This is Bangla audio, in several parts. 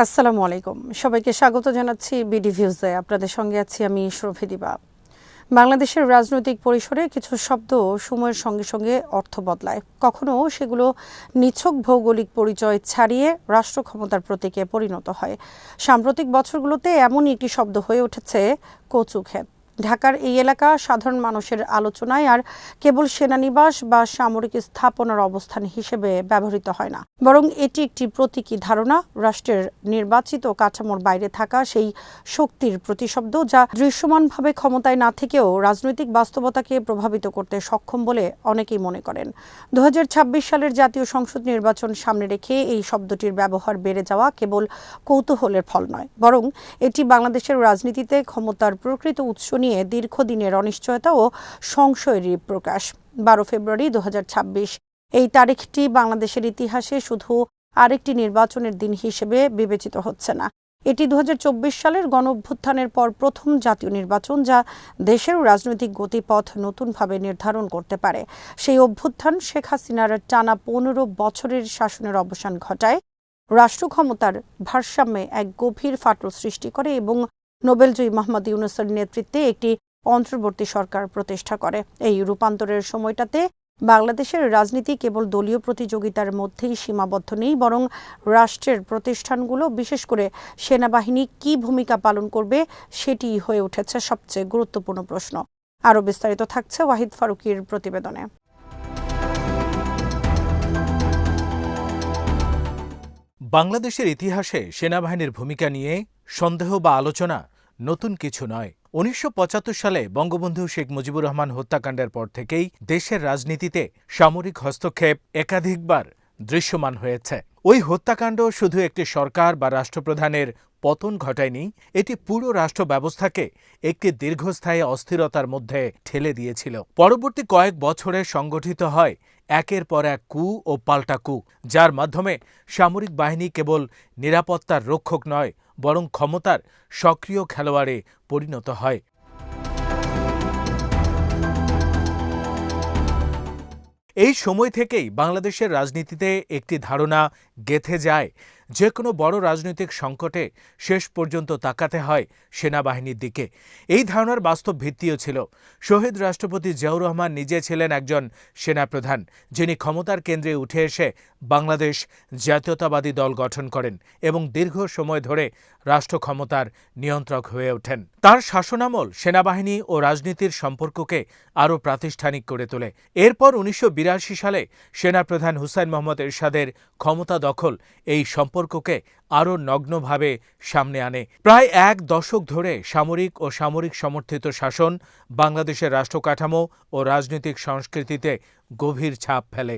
আসসালামু আলাইকুম, সবাইকে স্বাগত জানাচ্ছি বিডি ভিউজে। আপনাদের সঙ্গে আছি আমি শরফিদিবা। বাংলাদেশের রাজনৈতিক পরিসরে কিছু শব্দ সময়ের সঙ্গে সঙ্গে অর্থ বদলায়, কখনো সেগুলো নিছক ভৌগোলিক পরিচয় ছাড়িয়ে রাষ্ট্র ক্ষমতার প্রতীকে পরিণত হয়। সাম্প্রতিক বছরগুলোতে এমনই একটি শব্দ হয়ে উঠেছে কচুক্ষেত। ঢাকার এই এলাকা সাধারণ মানুষের আলোচনায় আর কেবল সেনানিবাস বা সামরিক স্থাপনার অবস্থান হিসেবে ব্যবহৃত হয় না, বরং এটি একটি প্রতীকী ধারণা, রাষ্ট্রের নির্বাচিত কাঠামোর বাইরে থাকা সেই শক্তির প্রতিশব্দ যা দৃশ্যমানভাবে ক্ষমতায় না থেকেও রাজনৈতিক বাস্তবতাকে প্রভাবিত করতে সক্ষম বলে অনেকেই মনে করেন। 2026 সালের জাতীয় সংসদ নির্বাচন সামনে রেখে এই শব্দটির ব্যবহার বেড়ে যাওয়া কেবল কৌতূহলের ফল নয়, বরং এটি বাংলাদেশের রাজনীতিতে ক্ষমতার প্রকৃত উৎস নিয়ে দীর্ঘদিনের অনিশ্চয়তা ও সংশয়েরই প্রকাশ। 12 ফেব্রুয়ারি 2026 এই তারিখটি বাংলাদেশের ইতিহাসে শুধু আরেকটি নির্বাচনের দিন হিসেবে বিবেচিত হচ্ছে না, এটি 2024 সালের গণঅভ্যুত্থানের পর প্রথম জাতীয় নির্বাচন যা দেশের রাজনৈতিক গতিপথ নতুনভাবে নির্ধারণ করতে পারে। সেই অভ্যুত্থান শেখ হাসিনার টানা 15 বছরের শাসনের অবসান ঘটায়, রাষ্ট্র ক্ষমতার ভারসাম্যে এক গভীর ফাটল সৃষ্টি করে এবং নোবেলজয়ী মোহাম্মদ ইউনূসের নেতৃত্বে একটি অন্তর্বর্তী সরকার প্রতিষ্ঠা করে। এই রূপান্তরের সময়টাতে বাংলাদেশের রাজনীতি কেবল দলীয় প্রতিযোগিতার মধ্যেই সীমাবদ্ধ নেই, বরং রাষ্ট্রের প্রতিষ্ঠানগুলো, বিশেষ করে সেনাবাহিনী কী ভূমিকা পালন করবে সেটিই হয়ে উঠেছে সবচেয়ে গুরুত্বপূর্ণ প্রশ্ন। আরও বিস্তারিত থাকছে ওয়াহিদ ফারুকীর প্রতিবেদনে। বাংলাদেশের ইতিহাসে সেনাবাহিনীর ভূমিকা নিয়ে সন্দেহ বা আলোচনা নতুন কিছু নয়। 1975 সালে বঙ্গবন্ধু শেখ মুজিবুর রহমান হত্যাকাণ্ডের পর থেকেই দেশের রাজনীতিতে সামরিক হস্তক্ষেপ একাধিকবার দৃশ্যমান হয়েছে। ওই হত্যাকাণ্ড শুধু একটি সরকার বা রাষ্ট্রপ্রধানের পতন ঘটায়নি, এটি পুরো রাষ্ট্র ব্যবস্থাকে একটি দীর্ঘস্থায়ী অস্থিরতার মধ্যে ঠেলে দিয়েছিল। পরবর্তী কয়েক বছরে সংগঠিত হয় একের পর এক কু ও পাল্টা কু, যার মাধ্যমে সামরিক বাহিনী কেবল নিরাপত্তার রক্ষক নয়, বরং ক্ষমতার সক্রিয় খেলোয়াড়ে পরিণত হয়। এই সময় থেকেই বাংলাদেশের রাজনীতিতে একটি ধারণা গেঁথে যায়, যে কোনো বড় রাজনৈতিক সংকটে শেষ পর্যন্ত তাকাতে হয় সেনাবাহিনীর দিকে। এই ধারণার বাস্তব ভিত্তিও ছিল। শহীদ রাষ্ট্রপতি জিয়াউর রহমান নিজে ছিলেন একজন সেনাপ্রধান, যিনি ক্ষমতার কেন্দ্রে উঠে এসে বাংলাদেশ জাতীয়তাবাদী দল গঠন করেন এবং দীর্ঘ সময় ধরে রাষ্ট্র ক্ষমতার নিয়ন্ত্রক হয়ে ওঠেন। তার শাসনামল সেনাবাহিনী ও রাজনীতির সম্পর্ককে আরও প্রাতিষ্ঠানিক করে তোলে। এরপর 1982 সালে সেনাপ্রধান হুসাইন মোহাম্মদ এরশাদের ক্ষমতা দখল এই সম্পর্ককে আরও নগ্নভাবে সামনে আনে। প্রায় এক দশক ধরে সামরিক ও সামরিক সমর্থিত শাসন বাংলাদেশের রাষ্ট্রকাঠামো ও রাজনৈতিক সংস্কৃতিতে গভীর ছাপ ফেলে।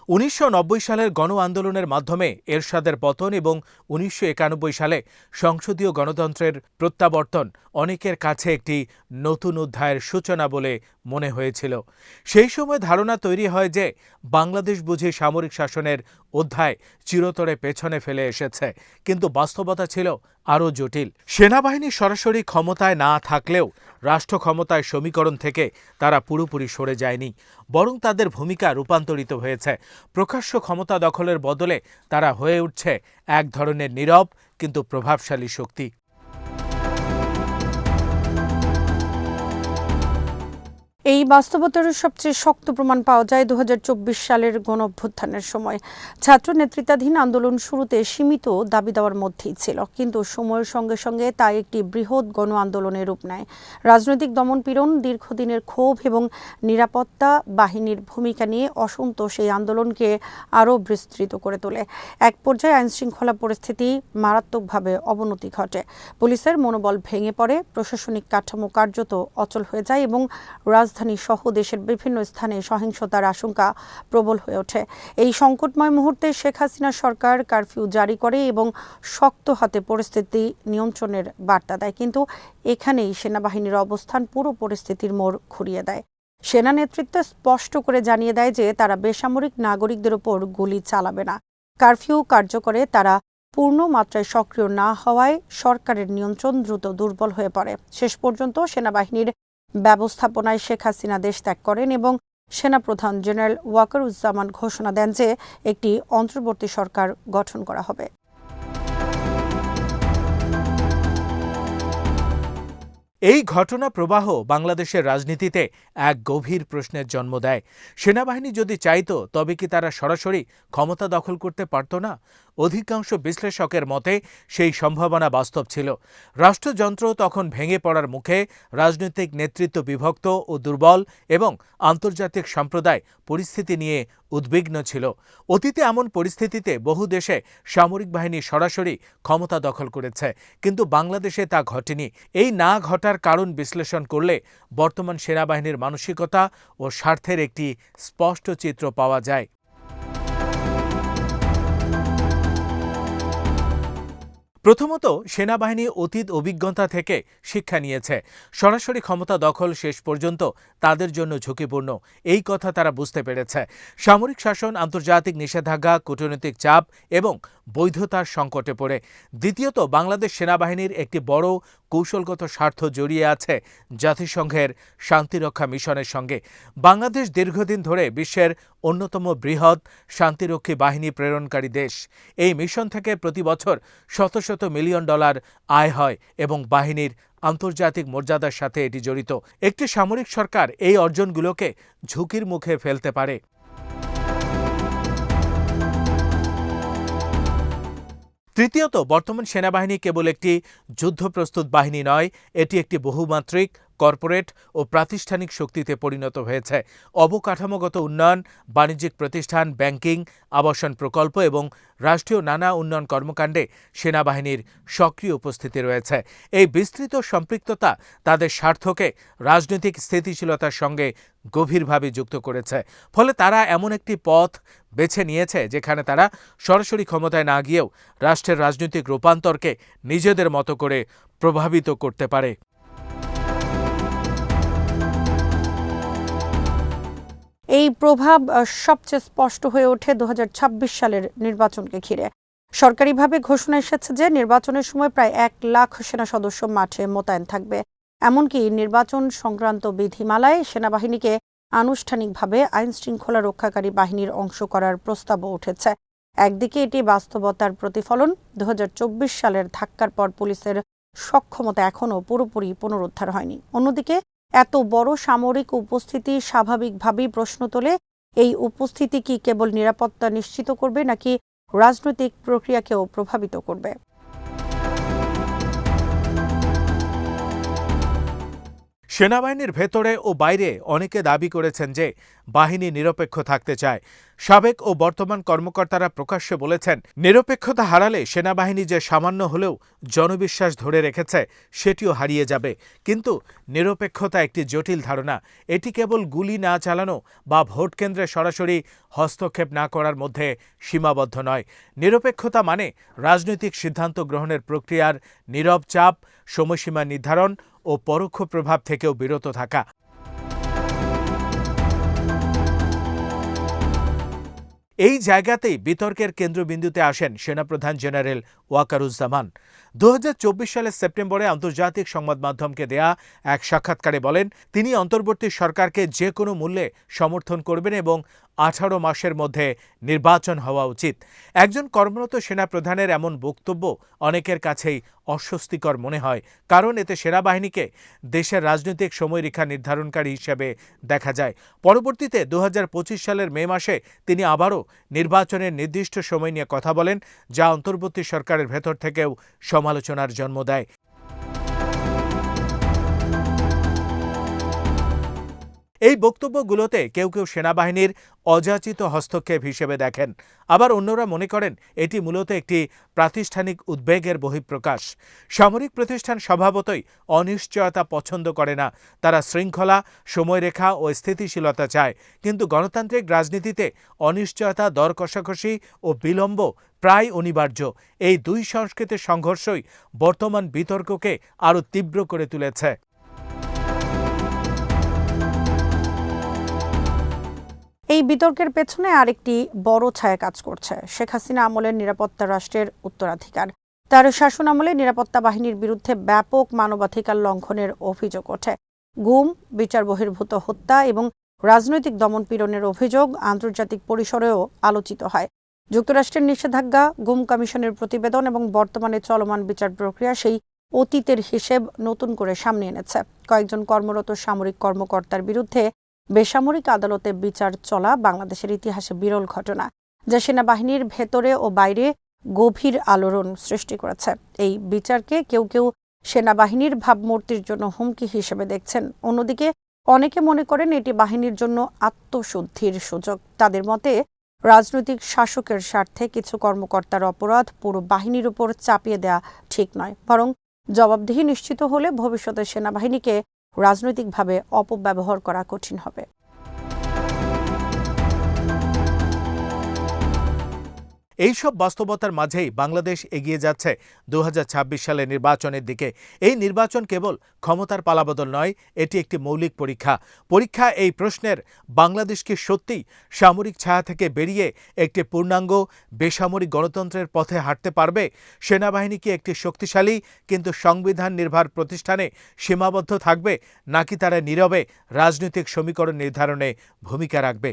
1990 সালের গণ আন্দোলনের মাধ্যমে এরশাদের পতন এবং 1991 সালে সংসদীয় গণতন্ত্রের প্রত্যাবর্তন অনেকের কাছে একটি নতুন অধ্যায়ের সূচনা বলে মনে হয়েছিল। সেই সময় ধারণা তৈরি হয় যে বাংলাদেশ বুঝি সামরিক শাসনের অধ্যায় চিরতরে পেছনে ফেলে এসেছে, কিন্তু বাস্তবতা ছিল আরও জটিল। সেনাবাহিনী সরাসরি ক্ষমতায় না থাকলেও রাষ্ট্র ক্ষমতায় সমীকরণ থেকে তারা পুরোপুরি সরে যায়নি, বরং তাদের ভূমিকা রূপান্তরিত হয়েছে। প্রকাশ্য ক্ষমতা দখলের বদলে তারা হয়ে উঠছে এক ধরনের নীরব কিন্তু প্রভাবশালী শক্তি। এই বাস্তবতার সবচেয়ে শক্ত প্রমাণ পাওয়া যায় 2024 সালের গণঅভ্যুত্থানের সময়। ছাত্র নেতৃত্বাধীন আন্দোলন শুরুতে সীমিত দাবি দেওয়ার মধ্যেই ছিল, কিন্তু সময়ের সঙ্গে সঙ্গে তা একটি বৃহৎ গণ আন্দোলনের রূপ নেয়। রাজনৈতিক দমনপীড়ন, দীর্ঘদিনের ক্ষোভ এবং নিরাপত্তা বাহিনীর ভূমিকা নিয়ে অসন্তোষ এই আন্দোলনকে আরও বিস্তৃত করে তোলে। এক পর্যায়ে আইনশৃঙ্খলা পরিস্থিতি মারাত্মকভাবে অবনতি ঘটে, পুলিশের মনোবল ভেঙে পড়ে, প্রশাসনিক কাঠামো কার্যত অচল হয়ে যায় এবং রাজধানী সহ দেশের বিভিন্ন স্থানে সহিংসতার আশঙ্কা প্রবল হয়ে ওঠে। এই সংকটময় মুহূর্তে শেখ হাসিনা সরকার কারফিউ জারি করে এবং শক্ত হাতে পরিস্থিতি নিয়ন্ত্রণের বার্তা দেয়, কিন্তু এখানেই সেনাবাহিনীর অবস্থান পুরো পরিস্থিতির মোড় ঘুরিয়ে দেয়। সেনা নেতৃত্ব স্পষ্ট করে জানিয়ে দেয় যে তারা বেসামরিক নাগরিকদের ওপর গুলি চালাবে না। কারফিউ কার্যকরে তারা পূর্ণ মাত্রায় সক্রিয় না হওয়ায় সরকারের নিয়ন্ত্রণ দ্রুত দুর্বল হয়ে পড়ে। শেষ পর্যন্ত সেনাবাহিনীর ব্যবস্থাপনায় শেখ হাসিনা দেশ ত্যাগ করেন এবং সেনাপ্রধান জেনারেল ওয়াকারুজ্জামান ঘোষণা দেন যে একটি অন্তর্বর্তী সরকার গঠন করা হবে। এই ঘটনা প্রবাহ বাংলাদেশের রাজনীতিতে এক গভীর প্রশ্নের জন্ম দেয়। সেনাবাহিনী যদি চাইতো তবে কি তারা সরাসরি ক্ষমতা দখল করতে পারত না? অধিকাংশ বিশ্লেষকের মতে সেই সম্ভাবনা বাস্তব ছিল। রাষ্ট্রযন্ত্র তখন ভেঙে পড়ার মুখে, রাজনৈতিক নেতৃত্ব বিভক্ত ও দুর্বল, এবং আন্তর্জাতিক সম্প্রদায় পরিস্থিতি নিয়ে উদ্বিগ্ন ছিল। অতীতে এমন পরিস্থিতিতে বহু দেশে সামরিক বাহিনী সরাসরি ক্ষমতা দখল করেছে, কিন্তু বাংলাদেশে তা ঘটেনি। এই না ঘটার কারণ বিশ্লেষণ করলে বর্তমান সেনাবাহিনীর মানসিকতা ও স্বার্থের একটি স্পষ্ট চিত্র পাওয়া যায়। প্রথমত, সেনাবাহিনী অতীত অভিজ্ঞতা থেকে শিক্ষা নিয়েছে। সরাসরি ক্ষমতা দখল শেষ পর্যন্ত তাদের জন্য ঝুঁকিপূর্ণ, এই কথা তারা বুঝতে পেরেছে। সামরিক শাসন, আন্তর্জাতিক নিষেধাজ্ঞা, কূটনৈতিক চাপ এবং বৈধতার সংকটে পড়ে। দ্বিতীয়ত, বাংলাদেশ সেনাবাহিনীর একটি বড় কৌশলগত স্বার্থ জড়িয়ে আছে জাতিসংঘের শান্তিরক্ষা মিশনের সঙ্গে। বাংলাদেশ দীর্ঘদিন ধরে বিশ্বের অন্যতম বৃহৎ শান্তিরক্ষী বাহিনী প্রেরণকারী দেশ। এই মিশন থেকে প্রতি বছর শত শত মিলিয়ন ডলার আয় হয় এবং বাহিনীর আন্তর্জাতিক মর্যাদার সাথে এটি জড়িত। একটি সামরিক সরকার এই অর্জনগুলোকে ঝুঁকির মুখে ফেলতে পারে। তৃতীয়ত, বর্তমান সেনাবাহিনী কেবল একটি যুদ্ধপ্রস্তুত বাহিনী নয়, এটি একটি বহুমাত্রিক, কর্পোরেট ও প্রাতিষ্ঠানিক শক্তিতে পরিণত হয়েছে। অবকাঠামোগত উন্নয়ন, বাণিজ্যিক প্রতিষ্ঠান, ব্যাংকিং, আবাসন প্রকল্প এবং রাষ্ট্রীয় নানা উন্নয়ন কর্মকাণ্ডে সেনাবাহিনীর সক্রিয় উপস্থিতি রয়েছে। এই বিস্তৃত সম্পৃক্ততা তাদের স্বার্থকে রাজনৈতিক স্থিতিশীলতার সঙ্গে গভীরভাবে যুক্ত করেছে। ফলে তারা এমন একটি পথ বেছে নিয়েছে যেখানে তারা সরাসরি ক্ষমতায় না গিয়েও রাষ্ট্রের রাজনৈতিক রূপান্তরকে নিজেদের মতো করে প্রভাবিত করতে পারে। এই প্রভাব সবচেয়ে স্পষ্ট হয়ে ওঠে 2026 সালের নির্বাচনকে ঘিরে। সরকারিভাবে ঘোষণা এসেছে যে নির্বাচনের সময় প্রায় 1 লাখ সেনা সদস্য মাঠে মোতায়েন থাকবে। এমনকি নির্বাচন সংক্রান্ত বিধিমালায় সেনাবাহিনীকে আনুষ্ঠানিকভাবে আইনশৃঙ্খলা রক্ষাকারী বাহিনীর অংশ করার প্রস্তাবও উঠেছে। একদিকে এটি বাস্তবতার প্রতিফলন। 2024 সালের ধাক্কার পর পুলিশের সক্ষমতা এখনও পুরোপুরি পুনরুদ্ধার হয়নি। অন্যদিকে এত বড় সামরিক উপস্থিতি স্বাভাবিকভাবেই প্রশ্ন তোলে, এই উপস্থিতি কি কেবল নিরাপত্তা নিশ্চিত করবে নাকি রাজনৈতিক প্রক্রিয়াকেও প্রভাবিত করবে? সেনাবাহিনীর ভেতরে ও বাইরে অনেকে দাবি করেছেন যে বাহিনী নিরপেক্ষ থাকতে চায়। সাবেক ও বর্তমান কর্মকর্তারা প্রকাশ্যে বলেছেন, নিরপেক্ষতা হারালে সেনাবাহিনী যে সামান্য হলেও জনবিশ্বাস ধরে রেখেছে সেটিও হারিয়ে যাবে। কিন্তু নিরপেক্ষতা একটি জটিল ধারণা। এটি কেবল গুলি না চালানো বা ভোট কেন্দ্রে সরাসরি হস্তক্ষেপ না করার মধ্যে সীমাবদ্ধ নয়। নিরপেক্ষতা মানে রাজনৈতিক সিদ্ধান্ত গ্রহণের প্রক্রিয়ার নীরব চাপ, সময়সীমা নির্ধারণ ও পরোক্ষ প্রভাব থেকেও বিরত থাকা। এই জায়গাতেই বিতর্কের কেন্দ্রবিন্দুতে আসেন সেনাপ্রধান জেনারেল ওয়াকারুজ্জামান। 2024 সালের সেপ্টেম্বরে আন্তর্জাতিক সংবাদ মাধ্যমকে দেয়া এক সাক্ষাৎকারে বলেন, তিনি অন্তর্বর্তী সরকারকে যে কোনো মূল্যে সমর্থন করবেন এবং 18 মাসের মধ্যে নির্বাচন হওয়া উচিত। একজন কর্মরত সেনাপ্রধানের এমন বক্তব্য অনেকের কাছেই অস্বস্তিকর মনে হয়, কারণ এতে সেনাবাহিনীকে দেশের রাজনৈতিক সময়রেখা নির্ধারণকারী হিসেবে দেখা যায়। পরবর্তীতে 2025 সালের মে মাসে তিনি আবারও নির্বাচনের নির্দিষ্ট সময় নিয়ে কথা বলেন, যা অন্তর্বর্তী সরকারের ভেতর থেকেও সমালোচনার জন্ম দেয়। এই বক্তব্যগুলোতে কেউ কেউ সেনাবাহিনীর অযাচিত হস্তক্ষেপ হিসেবে দেখেন, আবার অন্যরা মনে করেন এটি মূলত একটি প্রাতিষ্ঠানিক উদ্বেগের বহিঃপ্রকাশ। সামরিক প্রতিষ্ঠান স্বভাবতই অনিশ্চয়তা পছন্দ করে না। তারা শৃঙ্খলা, সময়রেখা ও স্থিতিশীলতা চায়। কিন্তু গণতান্ত্রিক রাজনীতিতে অনিশ্চয়তা, দর কষাকষি ও বিলম্ব প্রায় অনিবার্য। এই দুই সংস্কৃতির সংঘর্ষই বর্তমান বিতর্ককে আরও তীব্র করে তুলেছে। এই বিতর্কের পেছনে আরেকটি বড় ছায়া কাজ করছে। শেখ হাসিনা আমলের নিরাপত্তা রাষ্ট্রের উত্তরাধিকার। তার শাসনামলে নিরাপত্তা বাহিনীর বিরুদ্ধে ব্যাপক মানবাধিকার লঙ্ঘনের অভিযোগ ওঠে। গুম, বিচার বহির্ভূত হত্যা এবং রাজনৈতিক দমনপীড়নের অভিযোগ আন্তর্জাতিক পরিসরেও আলোচিত হয়। যুক্তরাষ্ট্রের নিষেধাজ্ঞা, গুম কমিশনের প্রতিবেদন এবং বর্তমানে চলমান বিচার প্রক্রিয়া সেই অতীতের হিসেব নতুন করে সামনে এনেছে। কয়েকজন কর্মরত সামরিক কর্মকর্তার বিরুদ্ধে বেসামরিক আদালতে বিচার চলা বাংলাদেশের ইতিহাসে বিরল ঘটনা, যা সেনাবাহিনীর ভেতরে ও বাইরে গভীর আলোড়ন সৃষ্টি করেছে। এই বিচারকে কেউ কেউ সেনাবাহিনীর ভাবমূর্তির জন্য হুমকি হিসেবে দেখছেন। অন্যদিকে অনেকে মনে করেন এটি বাহিনীর জন্য আত্মশুদ্ধির সুযোগ। তাদের মতে রাজনৈতিক শাসকের স্বার্থে কিছু কর্মকর্তার অপরাধ পুরো বাহিনীর উপর চাপিয়ে দেওয়া ঠিক নয়, বরং জবাবদিহি নিশ্চিত হলে ভবিষ্যতে সেনাবাহিনীকে রাজনৈতিকভাবে অপব্যবহার করা কঠিন হবে। এইসব বাস্তবতার মাঝেই বাংলাদেশ এগিয়ে যাচ্ছে 2026 সালের নির্বাচনের দিকে। এই নির্বাচন কেবল ক্ষমতার পালাবদল নয়, এটি একটি মৌলিক পরীক্ষা। এই প্রশ্নের বাংলাদেশ কি সত্যিই সামরিক ছায়া থেকে বেরিয়ে একটি পূর্ণাঙ্গ বেসামরিক গণতন্ত্রের পথে হাঁটতে পারবে? সেনাবাহিনী কি একটি শক্তিশালী কিন্তু সংবিধান নির্ভর প্রতিষ্ঠানে সীমাবদ্ধ থাকবে, নাকি তারা নীরবে রাজনৈতিক সমীকরণ নির্ধারণে ভূমিকা রাখবে?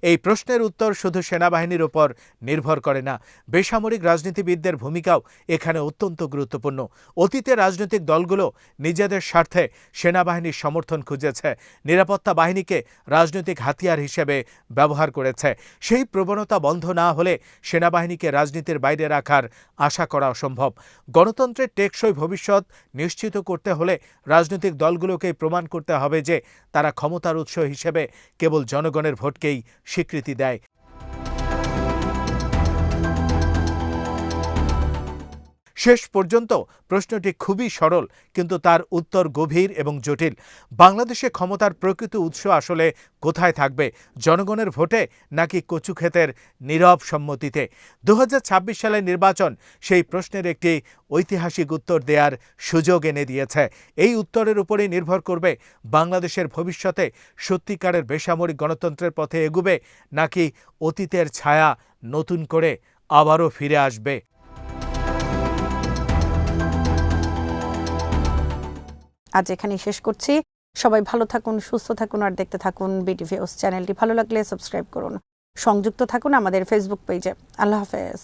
এই প্রশ্নের উত্তর শুধু সেনাবাহিনীর উপর নির্ভর করে না, বেসামরিক রাজনীতিবিদদের ভূমিকাও এখানে অত্যন্ত গুরুত্বপূর্ণ। অতীতে রাজনৈতিক দলগুলো নিজেদের স্বার্থে সেনাবাহিনীর সমর্থন খুঁজেছে, নিরাপত্তা বাহিনীকে রাজনৈতিক হাতিয়ার হিসেবে ব্যবহার করেছে। সেই প্রবণতা বন্ধ না হলে সেনাবাহিনীকে রাজনীতির বাইরে রাখার আশা করা অসম্ভব। গণতন্ত্রের টেকসই ভবিষ্যৎ নিশ্চিত করতে হলে রাজনৈতিক দলগুলোকেই প্রমাণ করতে হবে যে তারা ক্ষমতার উৎস হিসেবে কেবল জনগণের ভোটকেই স্বীকৃতি দেয়। শেষ পর্যন্ত প্রশ্নটি খুবই সরল, কিন্তু তার উত্তর গভীর এবং জটিল। বাংলাদেশে ক্ষমতার প্রকৃত উৎস আসলে কোথায় থাকবে? জনগণের ভোটে নাকি কচুক্ষেতের নীরব সম্মতিতে? 2026 সালের নির্বাচন সেই প্রশ্নের একটি ঐতিহাসিক উত্তর দেওয়ার সুযোগ এনে দিয়েছে। এই উত্তরের উপরেই নির্ভর করবে বাংলাদেশের ভবিষ্যতে সত্যিকারের বেসামরিক গণতন্ত্রের পথে এগুবে, নাকি অতীতের ছায়া নতুন করে আবারও ফিরে আসবে। আজ এখানেই শেষ করছি। সবাই ভালো থাকুন, সুস্থ থাকুন আর দেখতে থাকুন বিডিভিউজ। চ্যানেলটি ভালো লাগলে সাবস্ক্রাইব করুন। সংযুক্ত থাকুন আমাদের ফেসবুক পেজে। আল্লাহ হাফেজ।